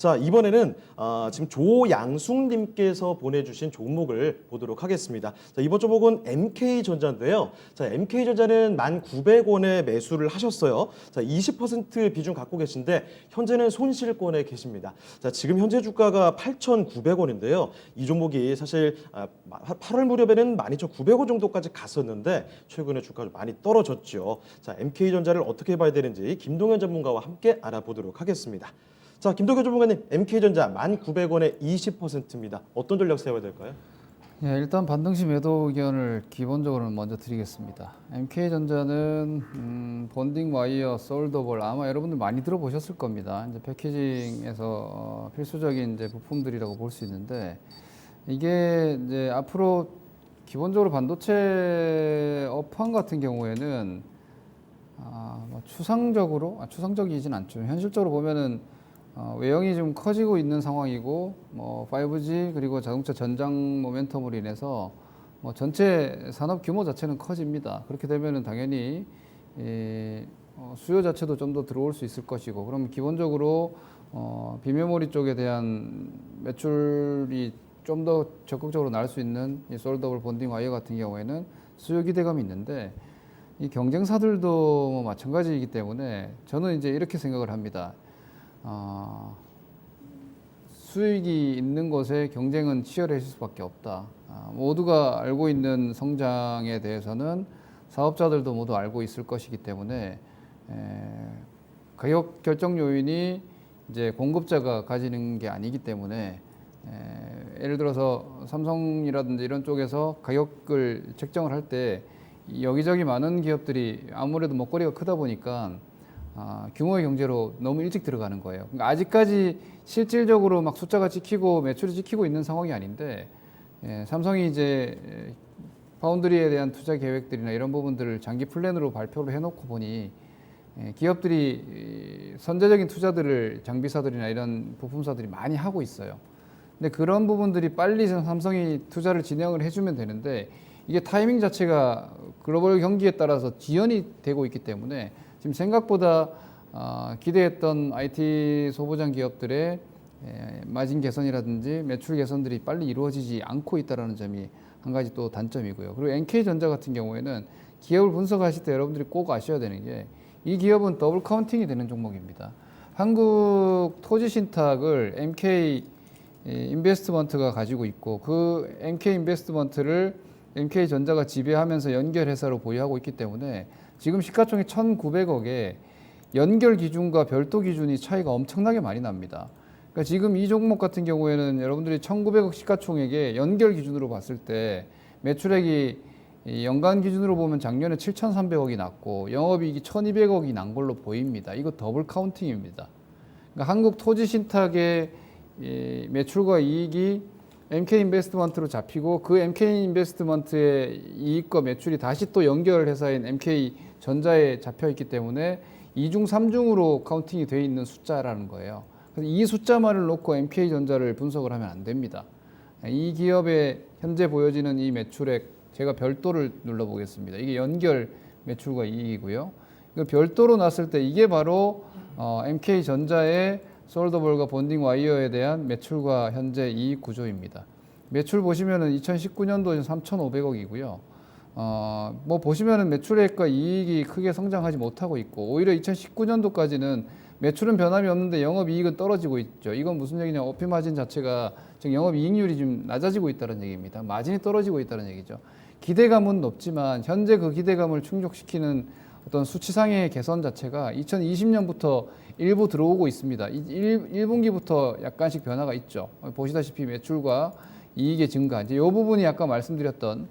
자, 이번에는 지금 조양숙님께서 보내주신 종목을 보도록 하겠습니다. 자, 이번 종목은 MK전자인데요. 자, MK전자는 1,900원에 매수를 하셨어요. 자, 20% 비중 갖고 계신데 현재는 손실권에 계십니다. 자, 지금 현재 주가가 8,900원인데요. 이 종목이 사실 8월 무렵에는 12,900원 정도까지 갔었는데 최근에 주가가 좀 많이 떨어졌죠. 자, MK전자를 어떻게 봐야 되는지 김동현 전문가와 함께 알아보도록 하겠습니다. 자, 김동현 전문가님, MK전자 1,900원에 20%입니다. 어떤 전략 세워야 될까요? 예, 일단 반등시 매도 의견을 기본적으로는 먼저 드리겠습니다. MK전자는 본딩 와이어, 솔더볼 아마 여러분들 많이 들어보셨을 겁니다. 이제 패키징에서 필수적인 이제 부품들이라고 볼 수 있는데 이게 이제 앞으로 기본적으로 반도체 업황 같은 경우에는 추상적이진 않죠. 현실적으로 보면은 외형이 좀 커지고 있는 상황이고, 5G 그리고 자동차 전장 모멘텀으로 인해서 전체 산업 규모 자체는 커집니다. 그렇게 되면은 당연히 수요 자체도 좀 더 들어올 수 있을 것이고, 그럼 기본적으로 비메모리 쪽에 대한 매출이 좀 더 적극적으로 날 수 있는 이 솔더블 본딩 와이어 같은 경우에는 수요 기대감이 있는데, 이 경쟁사들도 마찬가지이기 때문에 저는 이제 이렇게 생각을 합니다. 수익이 있는 곳에 경쟁은 치열해질 수밖에 없다. 모두가 알고 있는 성장에 대해서는 사업자들도 모두 알고 있을 것이기 때문에 가격 결정 요인이 이제 공급자가 가지는 게 아니기 때문에 예를 들어서 삼성이라든지 이런 쪽에서 가격을 책정을 할 때 여기저기 많은 기업들이 아무래도 먹거리가 크다 보니까 규모의 경제로 너무 일찍 들어가는 거예요. 그러니까 아직까지 실질적으로 막 숫자가 찍히고 매출이 찍히고 있는 상황이 아닌데, 삼성이 이제 파운드리에 대한 투자 계획들이나 이런 부분들을 장기 플랜으로 발표를 해놓고 보니 기업들이 선제적인 투자들을 장비사들이나 이런 부품사들이 많이 하고 있어요. 근데 그런 부분들이 빨리 삼성이 투자를 진행을 해주면 되는데 이게 타이밍 자체가 글로벌 경기에 따라서 지연이 되고 있기 때문에 지금 생각보다 기대했던 IT 소부장 기업들의 마진 개선이라든지 매출 개선들이 빨리 이루어지지 않고 있다는 점이 한 가지 또 단점이고요. 그리고 NK전자 같은 경우에는 기업을 분석하실 때 여러분들이 꼭 아셔야 되는 게 이 기업은 더블 카운팅이 되는 종목입니다. 한국 토지신탁을 MK 인베스트먼트가 가지고 있고 그 MK 인베스트먼트를 MK전자가 지배하면서 연결회사로 보유하고 있기 때문에 지금 시가총액 1,900억에 연결 기준과 별도 기준이 차이가 엄청나게 많이 납니다. 그러니까 지금 이 종목 같은 경우에는 여러분들이 1,900억 시가총액에 연결 기준으로 봤을 때 매출액이 연간 기준으로 보면 작년에 7,300억이 났고 영업이익이 1,200억이 난 걸로 보입니다. 이거 더블 카운팅입니다. 그러니까 한국 토지신탁의 매출과 이익이 MK인베스트먼트로 잡히고 그 MK인베스트먼트의 이익과 매출이 다시 또 연결회사인 MK전자에 잡혀있기 때문에 2중, 3중으로 카운팅이 되어 있는 숫자라는 거예요. 그래서 이 숫자만을 놓고 MK전자를 분석을 하면 안 됩니다. 이 기업의 현재 보여지는 이 매출액 제가 별도를 눌러보겠습니다. 이게 연결 매출과 이익이고요. 별도로 놨을 때 이게 바로 MK전자의 솔더볼과 본딩 와이어에 대한 매출과 현재 이익 구조입니다. 매출 보시면은 2019년도 3,500억이고요. 보시면은 매출액과 이익이 크게 성장하지 못하고 있고 오히려 2019년도까지는 매출은 변함이 없는데 영업이익은 떨어지고 있죠. 이건 무슨 얘기냐? OP 마진 자체가 지금 영업이익률이 좀 낮아지고 있다는 얘기입니다. 마진이 떨어지고 있다는 얘기죠. 기대감은 높지만 현재 그 기대감을 충족시키는 어떤 수치상의 개선 자체가 2020년부터 일부 들어오고 있습니다. 1분기부터 약간씩 변화가 있죠. 보시다시피 매출과 이익의 증가. 이제 이 부분이 아까 말씀드렸던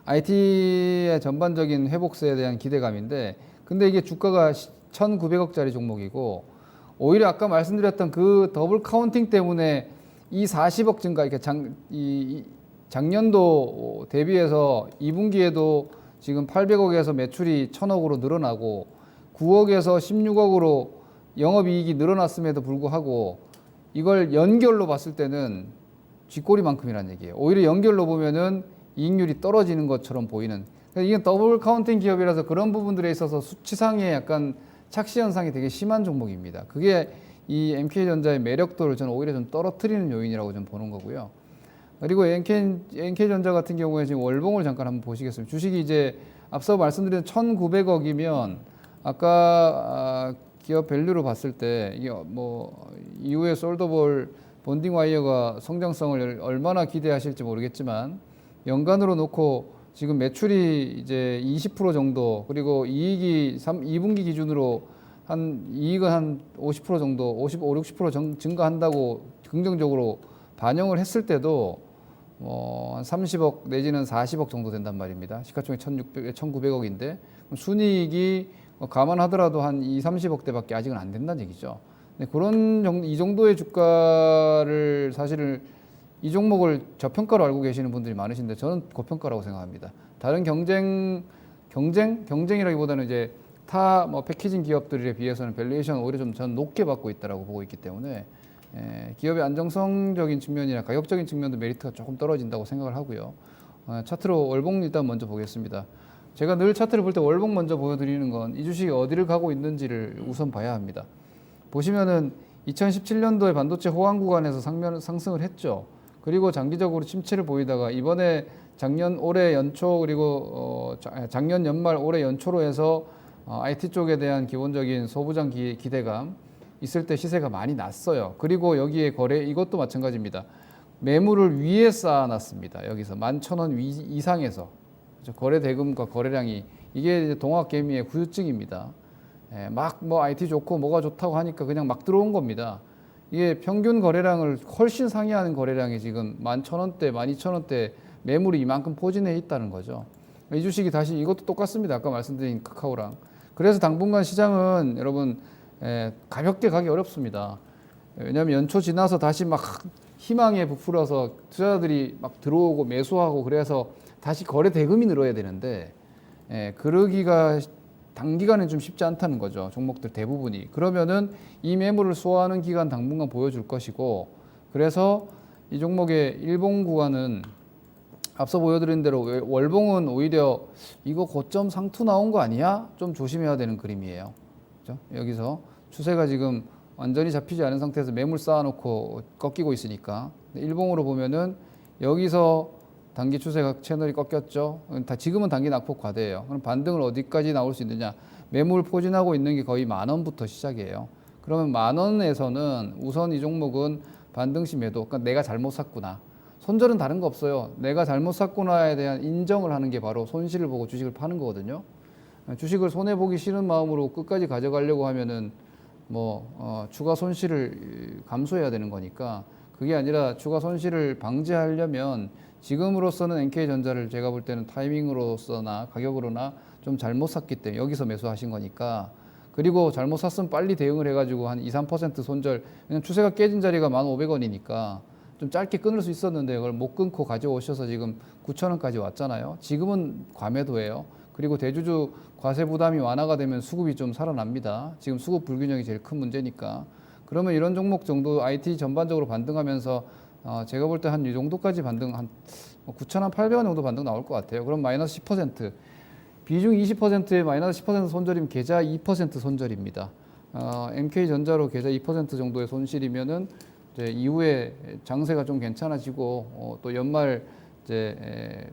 IT의 전반적인 회복세에 대한 기대감인데, 근데 이게 주가가 1,900억짜리 종목이고, 오히려 아까 말씀드렸던 그 더블 카운팅 때문에 이 40억 증가, 이렇게 작년도 대비해서 2분기에도 지금 800억에서 매출이 1,000억으로 늘어나고 9억에서 16억으로 영업이익이 늘어났음에도 불구하고 이걸 연결로 봤을 때는 쥐꼬리만큼이라는 얘기예요. 오히려 연결로 보면은 이익률이 떨어지는 것처럼 보이는. 그러니까 이게 더블 카운팅 기업이라서 그런 부분들에 있어서 수치상의 약간 착시 현상이 되게 심한 종목입니다. 그게 이 MK전자의 매력도를 저는 오히려 좀 떨어뜨리는 요인이라고 좀 보는 거고요. 그리고 NK전자 같은 경우에 지금 월봉을 잠깐 한번 보시겠습니다. 주식이 이제 앞서 말씀드린 1,900억이면 아까 기업 밸류로 봤을 때 이게 뭐 이후에 솔더볼 본딩 와이어가 성장성을 얼마나 기대하실지 모르겠지만 연간으로 놓고 지금 매출이 이제 20% 정도 그리고 이익이 2분기 기준으로 한 이익은 한 50% 정도 55, 60% 증가한다고 긍정적으로 반영을 했을 때도 한 30억 내지는 40억 정도 된단 말입니다. 시가총액 1,900억인데 순이익이 감안하더라도 한 2, 30억대밖에 아직은 안 된다는 얘기죠. 근데 이 정도의 주가를 사실은 이 종목을 저평가로 알고 계시는 분들이 많으신데 저는 고평가라고 생각합니다. 다른 경쟁이라기보다는 이제 타 뭐 패키징 기업들에 비해서는 밸류에이션 오히려 좀 전 높게 받고 있다라고 보고 있기 때문에 기업의 안정성적인 측면이나 가격적인 측면도 메리트가 조금 떨어진다고 생각을 하고요. 차트로 월봉 일단 먼저 보겠습니다. 제가 늘 차트를 볼 때 월봉 먼저 보여드리는 건 이 주식이 어디를 가고 있는지를 우선 봐야 합니다. 보시면은 2017년도에 반도체 호황 구간에서 상승을 했죠. 그리고 장기적으로 침체를 보이다가 이번에 작년 올해 연초 그리고 작년 연말 올해 연초로 해서 IT 쪽에 대한 기본적인 소부장 기대감 있을 때 시세가 많이 났어요. 그리고 여기에 이것도 마찬가지입니다. 매물을 위에 쌓아놨습니다. 여기서 11,000원 이상에서 거래 대금과 거래량이 이게 이제 동학개미의 후유증입니다. 막 뭐 IT 좋고 뭐가 좋다고 하니까 그냥 막 들어온 겁니다. 이게 평균 거래량을 훨씬 상회하는 거래량이 지금 11,000원대, 12,000원대 매물이 이만큼 포진해 있다는 거죠. 이 주식이 다시 이것도 똑같습니다. 아까 말씀드린 카카오랑. 그래서 당분간 시장은 여러분 가볍게 가기 어렵습니다. 왜냐하면 연초 지나서 다시 막 희망에 부풀어서 투자자들이 막 들어오고 매수하고 그래서 다시 거래 대금이 늘어야 되는데 그러기가 단기간에 좀 쉽지 않다는 거죠. 종목들 대부분이. 그러면은 이 매물을 소화하는 기간 당분간 보여줄 것이고 그래서 이 종목의 일봉 구간은 앞서 보여드린 대로 월봉은 오히려 이거 고점 상투 나온 거 아니야? 좀 조심해야 되는 그림이에요. 그렇죠? 여기서 추세가 지금 완전히 잡히지 않은 상태에서 매물 쌓아놓고 꺾이고 있으니까 일봉으로 보면은 여기서 단기 추세가 채널이 꺾였죠. 지금은 단기 낙폭 과대예요. 그럼 반등을 어디까지 나올 수 있느냐? 매물 포진하고 있는 게 거의 10,000원부터 시작이에요. 그러면 10,000원에서는 우선 이 종목은 반등 시 매도. 그러니까 내가 잘못 샀구나. 손절은 다른 거 없어요. 내가 잘못 샀구나에 대한 인정을 하는 게 바로 손실을 보고 주식을 파는 거거든요. 주식을 손해 보기 싫은 마음으로 끝까지 가져가려고 하면은 추가 손실을 감수해야 되는 거니까 그게 아니라 추가 손실을 방지하려면 지금으로서는 NK전자를 제가 볼 때는 타이밍으로서나 가격으로나 좀 잘못 샀기 때문에 여기서 매수하신 거니까 그리고 잘못 샀으면 빨리 대응을 해가지고 한 2, 3% 손절 왜냐면 추세가 깨진 자리가 1,500원이니까 좀 짧게 끊을 수 있었는데 그걸 못 끊고 가져오셔서 지금 9,000원까지 왔잖아요. 지금은 과매도예요. 그리고 대주주 과세 부담이 완화가 되면 수급이 좀 살아납니다. 지금 수급 불균형이 제일 큰 문제니까. 그러면 이런 종목 정도 IT 전반적으로 반등하면서 제가 볼 때 한 이 정도까지 반등 한 9,800원 정도 반등 나올 것 같아요. 그럼 마이너스 10% 비중 20%에 마이너스 10% 손절이면 계좌 2% 손절입니다. MK전자로 계좌 2% 정도의 손실이면은 이제 이후에 장세가 좀 괜찮아지고 또 연말 이제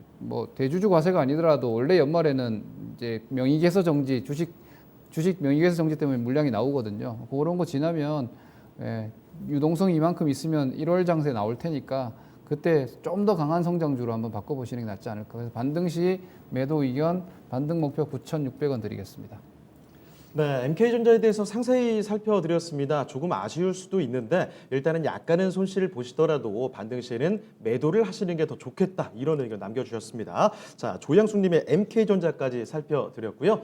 대주주 과세가 아니더라도 원래 연말에는 이제 명의개서 정지 주식 명의개서 정지 때문에 물량이 나오거든요. 그런 거 지나면 유동성이 이만큼 있으면 1월 장세 나올 테니까 그때 좀 더 강한 성장주로 한번 바꿔보시는 게 낫지 않을까. 그래서 반등 시 매도 의견, 반등 목표 9,600원 드리겠습니다. 네, MK전자에 대해서 상세히 살펴드렸습니다. 조금 아쉬울 수도 있는데 일단은 약간은 손실을 보시더라도 반등 시에는 매도를 하시는 게 더 좋겠다 이런 의견 남겨주셨습니다. 자, 조양숙님의 MK전자까지 살펴드렸고요.